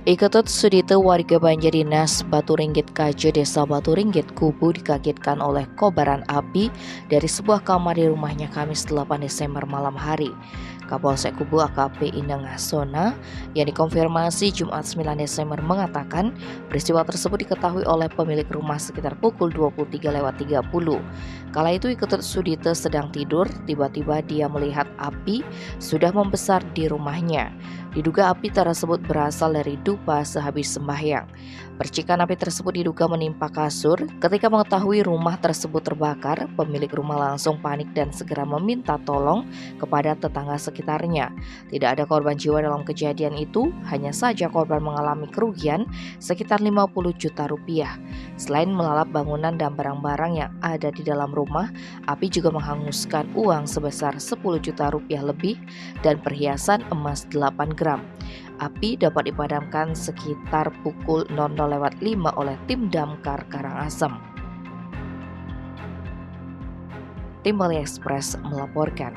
Iketut Sudito warga Banjardinas Baturinggit Kajo Desa Baturinggit Kubu dikagetkan oleh kobaran api dari sebuah kamar di rumahnya Kamis 8 Desember malam hari. Kapolsek Kubu AKP Ineng Sona yang dikonfirmasi Jumat 9 Desember mengatakan peristiwa tersebut diketahui oleh pemilik rumah sekitar pukul 23.30. Kala itu Iketut Sudito sedang tidur, tiba-tiba dia melihat api sudah membesar di rumahnya. Diduga api tersebut berasal dari dupa sehabis sembahyang. Percikan api tersebut diduga menimpa kasur. Ketika mengetahui rumah tersebut terbakar, pemilik rumah langsung panik dan segera meminta tolong kepada tetangga sekitarnya. Tidak ada korban jiwa dalam kejadian itu, hanya saja korban mengalami kerugian sekitar 50 juta rupiah. Selain melalap bangunan dan barang-barang yang ada di dalam rumah, api juga menghanguskan uang sebesar 10 juta rupiah lebih dan perhiasan emas 8 gram. Api dapat dipadamkan sekitar pukul 00.05 oleh tim damkar Karangasem. Tim Bali Express melaporkan.